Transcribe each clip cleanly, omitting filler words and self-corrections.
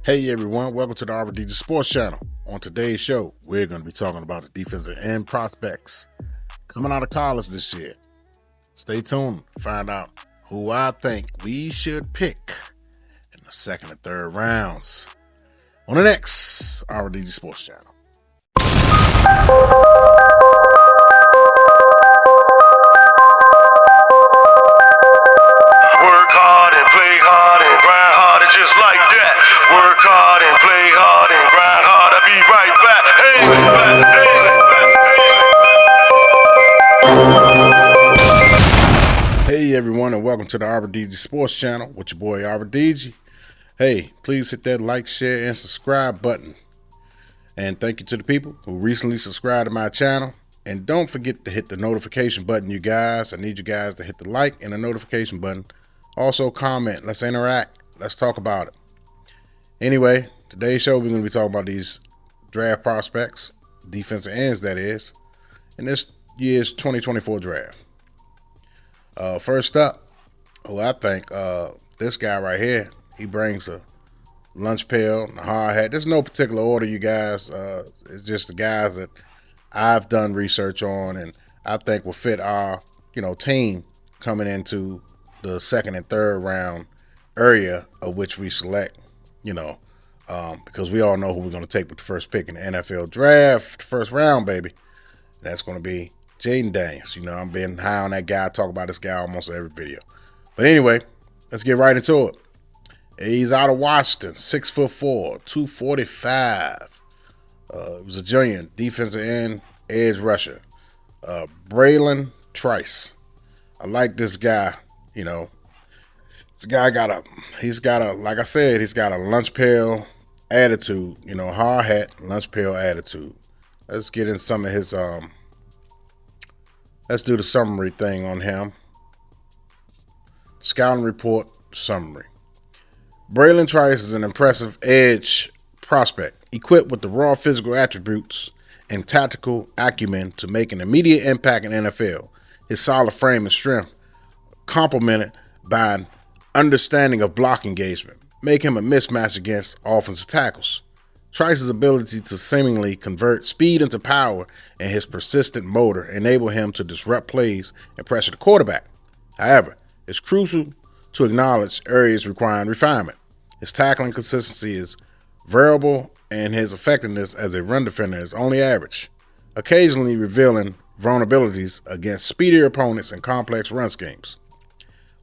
Hey everyone, welcome to the RDG Sports Channel. On today's show, we're going to be talking about the defensive end prospects coming out of college this year. Stay tuned to find out who I think we should pick in the second and third rounds on the next RDG Sports Channel. Work hard and play hard and grind harder just like that. Work hard and play hard and grind hard. I'll be right back. Hey everyone, and welcome to the RDG Sports Channel with your boy RDG. Hey, please hit that like, share, and subscribe button. And thank you to the people who recently subscribed to my channel. And don't forget to hit the notification button, you guys. I need you guys to hit the like and the notification button. Also comment. Let's interact. Let's talk about it. Anyway, today's show, we're going to be talking about these draft prospects, defensive ends, that is, in this year's 2024 draft. First up, who I think this guy right here, he brings a lunch pail and a hard hat. There's no particular order, you guys. It's just the guys that I've done research on and I think will fit our, team coming into the second and third round area of which we select, because we all know who we're going to take with the first pick in the NFL draft, first round, baby. That's going to be Jaden Daniels. I'm being high on that guy. I talk about this guy almost every video. But anyway, let's get right into it. He's out of Washington, 6'4", 245. He was a junior, defensive end, edge rusher. Braylon Trice. I like this guy. This guy he's got a lunch pail attitude. Hard hat, lunch pail attitude. Let's get in some of his. Let's do the summary thing on him. Scouting report summary. Braylon Trice is an impressive edge prospect, equipped with the raw physical attributes and tactical acumen to make an immediate impact in NFL. His solid frame and strength, complemented by an understanding of block engagement, make him a mismatch against offensive tackles. Trice's ability to seemingly convert speed into power and his persistent motor enable him to disrupt plays and pressure the quarterback. However, it's crucial to acknowledge areas requiring refinement. His tackling consistency is variable and his effectiveness as a run defender is only average, occasionally revealing vulnerabilities against speedier opponents and complex run schemes.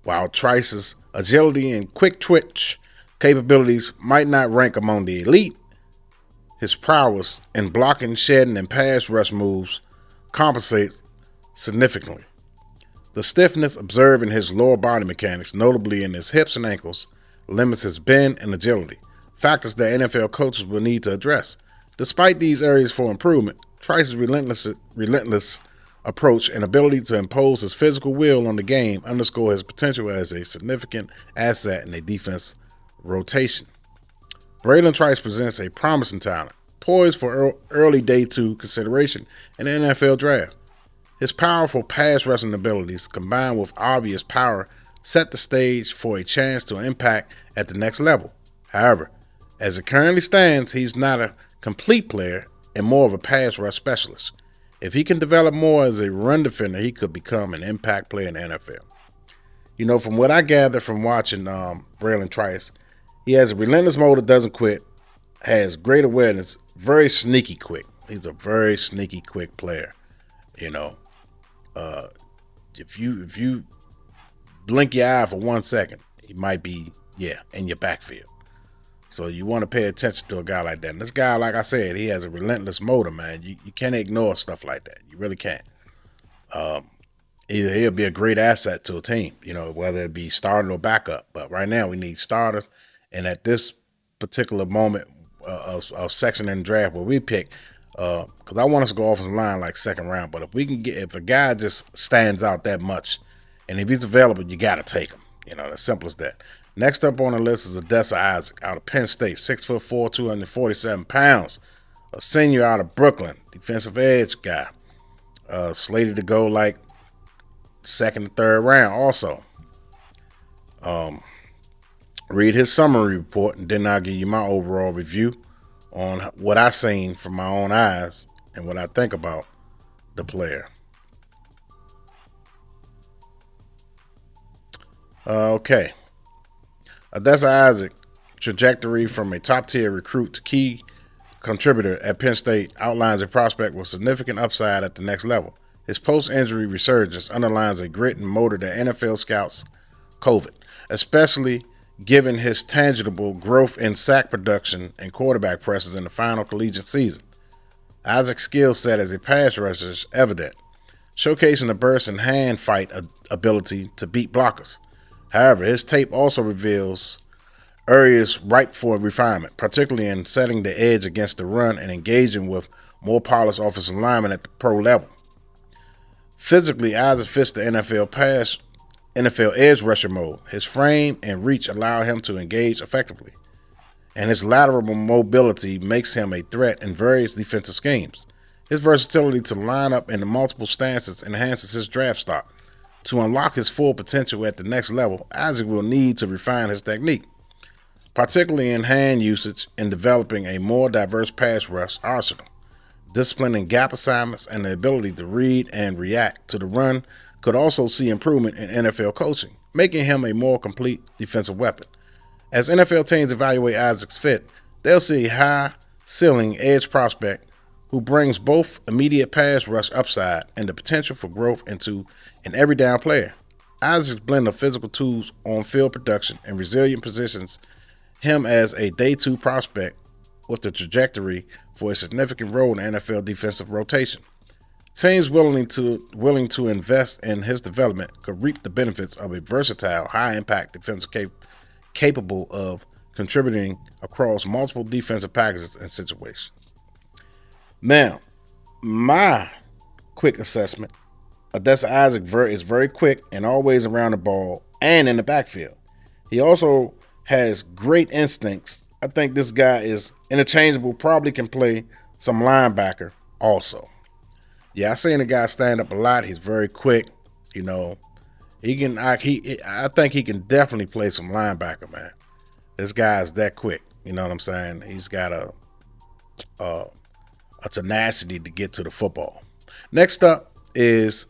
While Trice's agility and quick twitch capabilities might not rank among the elite, his prowess in blocking, shedding, and pass rush moves compensates significantly. The stiffness observed in his lower body mechanics, notably in his hips and ankles, limits his bend and agility, factors that NFL coaches will need to address. Despite these areas for improvement, Trice's relentless approach and ability to impose his physical will on the game underscore his potential as a significant asset in a defense rotation. Braylon Trice presents a promising talent, poised for early day two consideration in the NFL draft. His powerful pass rushing abilities, combined with obvious power, set the stage for a chance to impact at the next level. However, as it currently stands, he's not a complete player and more of a pass rush specialist. If he can develop more as a run defender, he could become an impact player in the NFL. From what I gather from watching Braylon Trice, he has a relentless motor, doesn't quit, has great awareness, very sneaky quick. He's a very sneaky quick player. If you blink your eye for 1 second, he might be in your backfield. So you want to pay attention to a guy like that. And this guy, like I said, he has a relentless motor, man. You can't ignore stuff like that. You really can't. He'll be a great asset to a team, whether it be starter or backup. But right now we need starters. And at this particular moment of section in the draft where we pick, because I want us to go offensive line like second round. But if a guy just stands out that much, and if he's available, you got to take him. As simple as that. Next up on the list is Adewale Isaac out of Penn State, 6'4", 247 pounds. A senior out of Brooklyn, defensive edge guy. Slated to go like second and third round also. read his summary report, and then I'll give you my overall review on what I seen from my own eyes and what I think about the player. Okay. Adewale Isaac trajectory from a top-tier recruit to key contributor at Penn State outlines a prospect with significant upside at the next level. His post-injury resurgence underlines a grit and motor that NFL scouts covet, especially given his tangible growth in sack production and quarterback presses in the final collegiate season. Isaac's skill set as a pass rusher is evident, showcasing a burst and hand fight ability to beat blockers. However, his tape also reveals areas ripe for refinement, particularly in setting the edge against the run and engaging with more polished offensive linemen at the pro level. Physically, Isaac fits the NFL edge rusher mode. His frame and reach allow him to engage effectively, and his lateral mobility makes him a threat in various defensive schemes. His versatility to line up in multiple stances enhances his draft stock. To unlock his full potential at the next level, Isaac will need to refine his technique, particularly in hand usage and developing a more diverse pass rush arsenal. Discipline in gap assignments and the ability to read and react to the run could also see improvement in NFL coaching, making him a more complete defensive weapon. As NFL teams evaluate Isaac's fit, they'll see a high-ceiling edge prospect who brings both immediate pass rush upside and the potential for growth into an every down player. Isaac's blend of physical tools, on-field production, and resilient positions him as a day two prospect with the trajectory for a significant role in the NFL defensive rotation. Teams willing to invest in his development could reap the benefits of a versatile, high-impact defensive capable of contributing across multiple defensive packages and situations. Now, my quick assessment, Adewale Isaac is very quick and always around the ball and in the backfield. He also has great instincts. I think this guy is interchangeable, probably can play some linebacker also. Yeah, I seen the guy stand up a lot. He's very quick. You know, I think he can definitely play some linebacker, man. This guy's that quick. You know what I'm saying? He's got a tenacity to get to the football. Next up is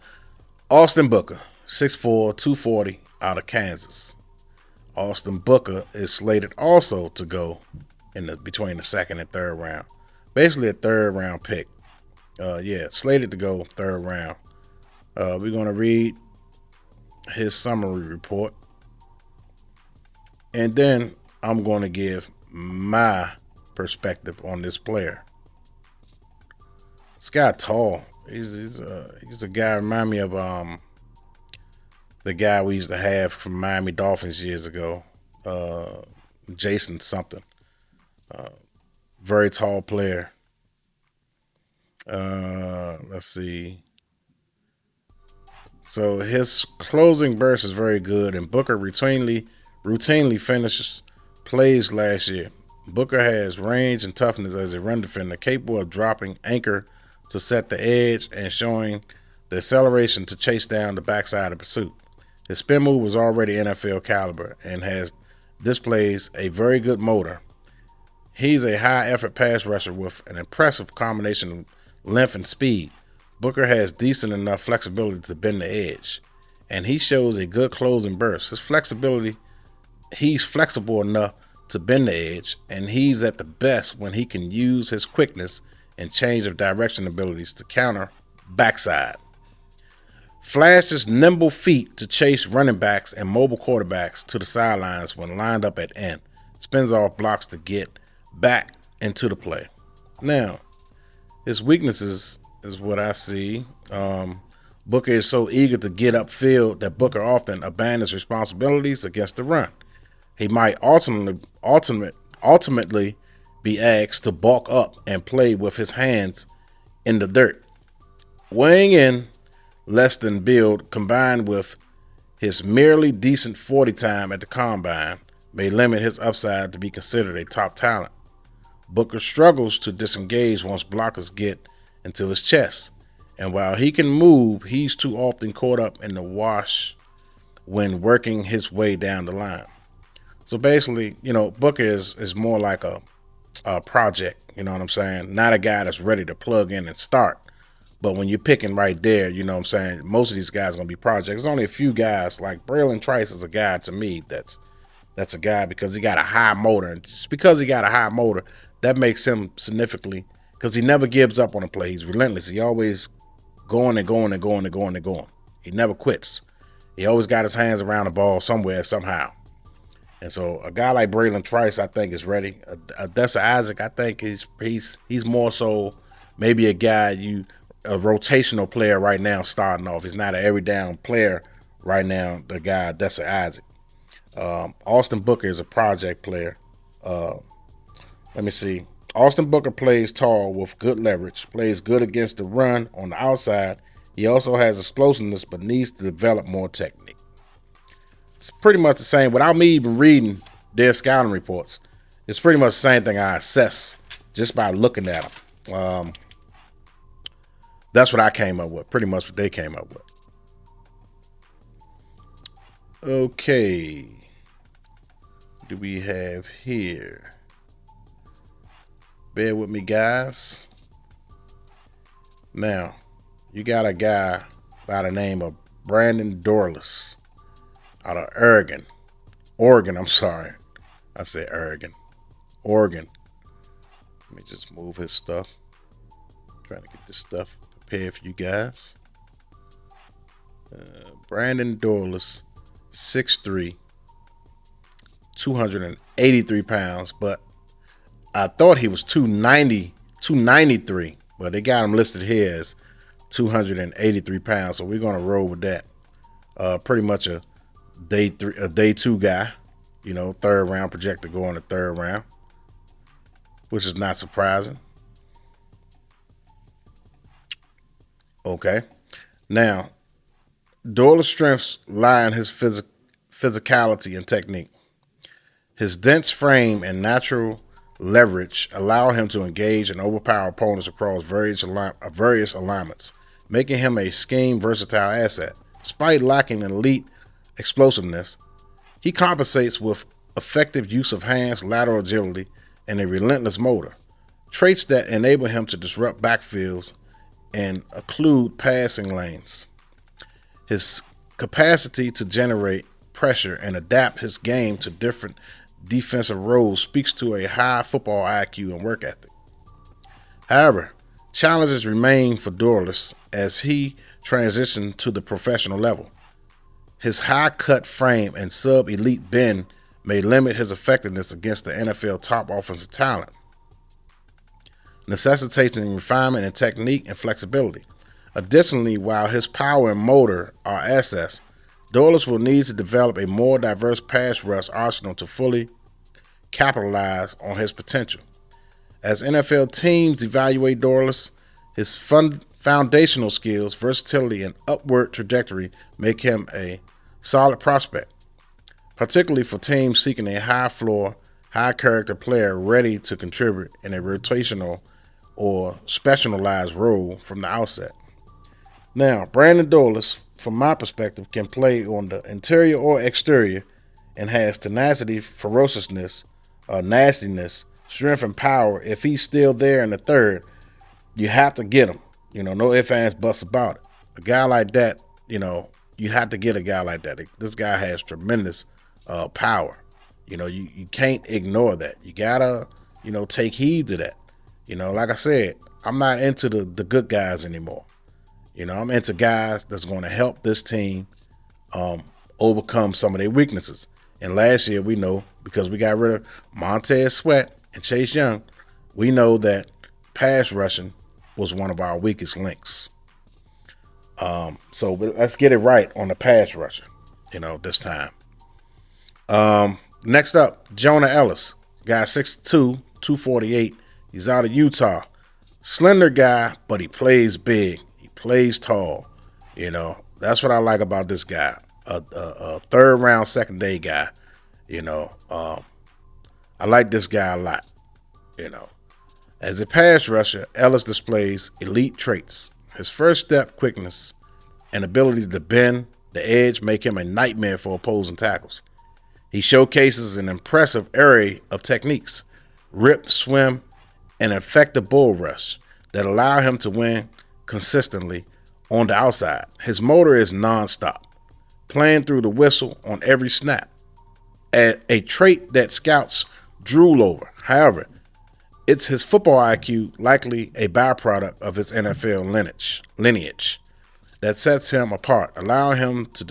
Austin Booker, 6'4", 240, out of Kansas. Austin Booker is slated also to go between the second and third round. Basically a third round pick. Slated to go third round. We're going to read his summary report. And then I'm going to give my perspective on this player. This guy tall. He's a guy remind me of the guy we used to have from Miami Dolphins years ago, Jason something. Very tall player. Let's see. So his closing burst is very good, and Booker routinely finishes plays last year. Booker has range and toughness as a run defender, capable of dropping anchor to set the edge and showing the acceleration to chase down the backside of pursuit. His spin move was already NFL caliber and displays a very good motor. He's a high-effort pass rusher with an impressive combination of length and speed. Booker has decent enough flexibility to bend the edge, and he shows a good closing burst. He's flexible enough to bend the edge, and he's at the best when he can use his quickness and change of direction abilities to counter backside. Flashes nimble feet to chase running backs and mobile quarterbacks to the sidelines when lined up at end. Spins off blocks to get back into the play. Now, his weaknesses is what I see. Booker is so eager to get upfield that Booker often abandons responsibilities against the run. He might ultimately be asked to bulk up and play with his hands in the dirt. Weighing in less than build combined with his merely decent 40 time at the combine may limit his upside to be considered a top talent. Booker struggles to disengage once blockers get into his chest, and while he can move, he's too often caught up in the wash when working his way down the line. So basically, Booker is more like a project. You know what I'm saying? Not a guy that's ready to plug in and start. But when you're picking right there, you know what I'm saying? Most of these guys are going to be projects. There's only a few guys, like Braylon Trice is a guy to me that's a guy because he got a high motor. And just because he got a high motor, that makes him significantly, because he never gives up on a play. He's relentless. He always going and going and going and going and going. He never quits. He always got his hands around the ball somewhere, somehow. And so a guy like Braylon Trice, I think, is ready. Adewale Isaac, I think he's more so maybe a guy a rotational player right now starting off. He's not an every down player right now, the guy Adewale Isaac. Austin Booker is a project player. Let me see. Austin Booker plays tall with good leverage, plays good against the run on the outside. He also has explosiveness but needs to develop more technique. It's pretty much the same. Without me even reading their scouting reports, it's pretty much the same thing I assess just by looking at them. That's what I came up with. Pretty much what they came up with. Okay. What do we have here? Bear with me, guys. Now, you got a guy by the name of Brandon Dorless out of Oregon. I'm sorry. I said Oregon. Oregon. Let me just move his stuff. Trying to get this stuff prepared for you guys. Brandon Dorless, 6'3", 283 pounds, but I thought he was 293, but they got him listed here as 283 pounds, so we're going to roll with that. Pretty much a day 2 guy, third round, projected to go in the third round, which is not surprising. Okay. Now, Dorless' strengths lie in his physicality and technique. His dense frame and natural leverage allow him to engage and overpower opponents across various alignments, making him a scheme versatile asset. Despite lacking in elite explosiveness, he compensates with effective use of hands, lateral agility, and a relentless motor, traits that enable him to disrupt backfields and occlude passing lanes. His capacity to generate pressure and adapt his game to different defensive roles speaks to a high football IQ and work ethic. However, challenges remain for Dorless as he transitions to the professional level. His high-cut frame and sub-elite bend may limit his effectiveness against the NFL top offensive talent, necessitating refinement in technique and flexibility. Additionally, while his power and motor are assets, Dorless will need to develop a more diverse pass rush arsenal to fully capitalize on his potential. As NFL teams evaluate Dorless, his foundational skills, versatility, and upward trajectory make him a solid prospect, particularly for teams seeking a high-floor, high-character player ready to contribute in a rotational or specialized role from the outset. Now, Brandon Dorless, from my perspective, can play on the interior or exterior and has tenacity, ferociousness, nastiness, strength, and power. If he's still there in the third, you have to get him. No ifs, ands, buts about it. A guy like that, you have to get a guy like that. This guy has tremendous power. You can't ignore that. You gotta, take heed to that. Like I said, I'm not into the good guys anymore. I'm into guys that's going to help this team overcome some of their weaknesses. And last year, we know, because we got rid of Montez Sweat and Chase Young, we know that pass rushing was one of our weakest links. So let's get it right on the pass rusher, this time. Next up, Jonah Ellis, guy 6'2", 248. He's out of Utah. Slender guy, but he plays big. He plays tall. That's what I like about this guy. A third round, second day guy. I like this guy a lot. As a pass rusher, Ellis displays elite traits. His first step quickness and ability to bend the edge make him a nightmare for opposing tackles. He showcases an impressive array of techniques, rip, swim, and effective bull rush that allow him to win consistently on the outside. His motor is nonstop, playing through the whistle on every snap, a trait that scouts drool over. However, it's his football IQ, likely a byproduct of his NFL lineage, that sets him apart, allowing him to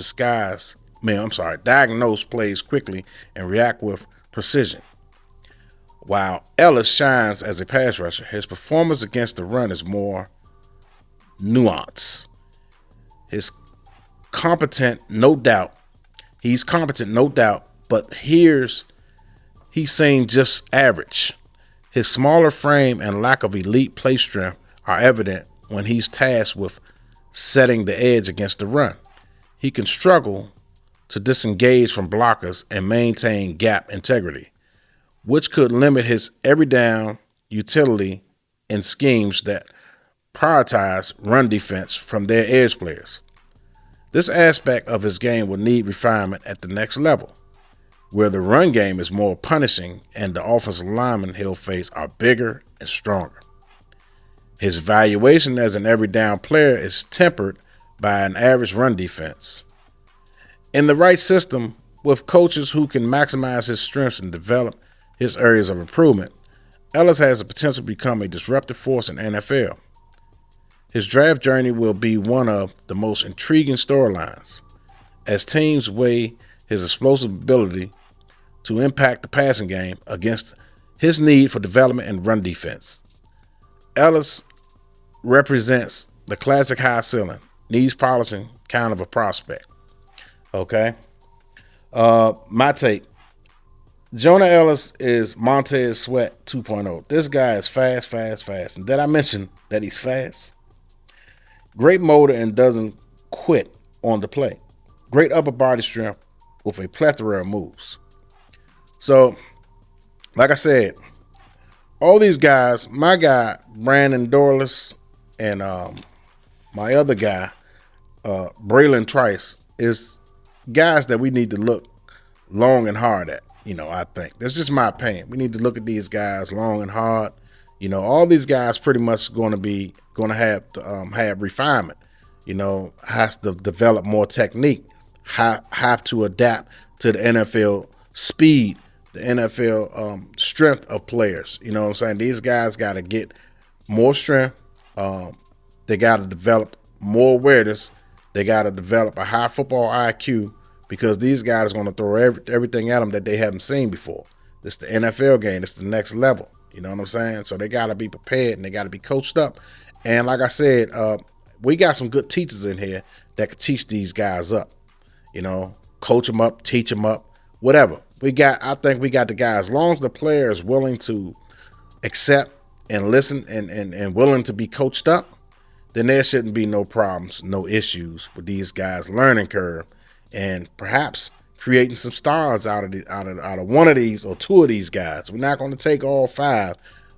diagnose plays quickly and react with precision. While Ellis shines as a pass rusher, his performance against the run is more nuanced. He's competent, no doubt, but he's saying just average. His smaller frame and lack of elite play strength are evident when he's tasked with setting the edge against the run. He can struggle to disengage from blockers and maintain gap integrity, which could limit his every down utility in schemes that prioritize run defense from their edge players. This aspect of his game will need refinement at the next level, where the run game is more punishing and the offensive linemen he'll face are bigger and stronger. His valuation as an every down player is tempered by an average run defense. In the right system, with coaches who can maximize his strengths and develop his areas of improvement, Ellis has the potential to become a disruptive force in NFL. His draft journey will be one of the most intriguing storylines, as teams weigh his explosive ability to impact the passing game against his need for development and run defense. Ellis represents the classic high ceiling, needs polishing kind of a prospect. Okay. My take. Jonah Ellis is Montez Sweat 2.0. This guy is fast. And did I mention that he's fast? Great motor and doesn't quit on the play. Great upper body strength with a plethora of moves. So, like I said, all these guys, my guy, Brandon Dorless, and my other guy, Braylon Trice, is guys that we need to look long and hard at. I think. That's just my opinion. We need to look at these guys long and hard. All these guys pretty much going to have to have refinement. Has to develop more technique. Have to adapt to the NFL speed, the NFL strength of players. You know what I'm saying? These guys got to get more strength. They got to develop more awareness. They got to develop a high football IQ, because these guys are going to throw everything at them that they haven't seen before. This the NFL game. It's the next level. You know what I'm saying? So they got to be prepared and they got to be coached up. And like I said, we got some good teachers in here that could teach these guys up. Coach them up, teach them up, whatever. I think we got the guys. As long as the player is willing to accept and listen and willing to be coached up, then there shouldn't be no problems, no issues with these guys' learning curve, and perhaps creating some stars out of one of these or two of these guys. We're not going to take all five,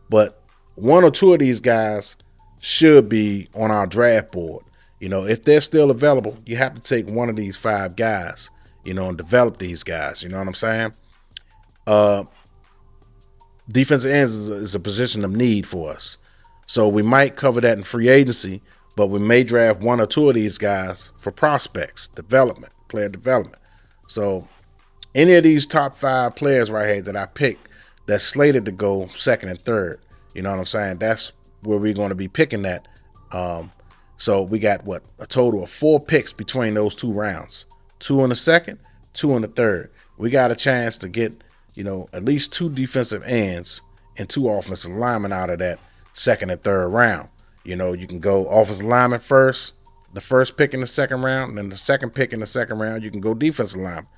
but one or two of these guys should be on our draft board. If they're still available, you have to take one of these five guys, and develop these guys. You know what I'm saying? Defensive ends is a position of need for us. So we might cover that in free agency, but we may draft one or two of these guys for prospects, development, player development. So any of these top five players right here that I picked that's slated to go second and third, you know what I'm saying? That's where we're going to be picking that. So we got a total of 4 picks between those 2 rounds, 2 in the second, 2 in the third. We got a chance to get, at least 2 defensive ends and 2 offensive linemen out of that second and third round. You can go offensive lineman first, the first pick in the second round, and then the second pick in the second round, you can go defensive lineman.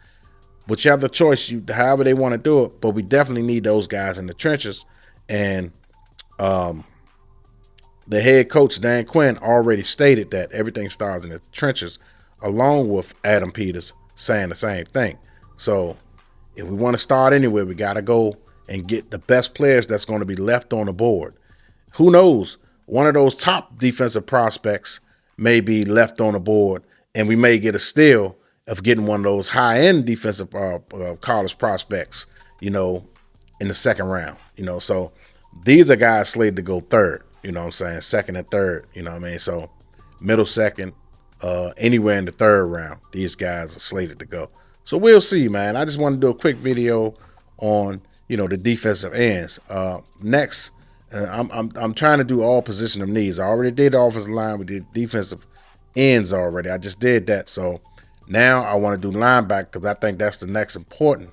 Whichever choice, however they want to do it, but we definitely need those guys in the trenches. And the head coach, Dan Quinn, already stated that everything starts in the trenches, along with Adam Peters saying the same thing. So if we want to start anywhere, we got to go and get the best players that's going to be left on the board. Who knows? One of those top defensive prospects may be left on the board, and we may get a steal of getting one of those high-end defensive college prospects, in the second round. So these are guys slated to go third, what I'm saying, second and third, what I mean? So middle second, anywhere in the third round, these guys are slated to go. So we'll see, man. I just want to do a quick video on, the defensive ends. Next, I'm trying to do all position of needs. I already did the offensive line. We did defensive ends already. I just did that. So now I want to do linebacker because I think that's the next important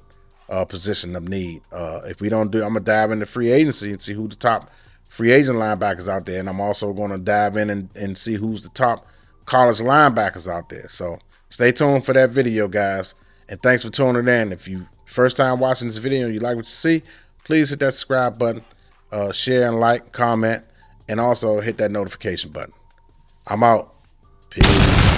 position of need. If we don't do, I'm gonna dive into free agency and see who the top free agent linebackers out there, and I'm also going to dive in and see who's the top college linebackers out there. So stay tuned for that video, guys, and thanks for tuning in. If you first time watching this video and you like what you see, please hit that subscribe button, share and like, comment, and also hit that notification button. I'm out. Peace.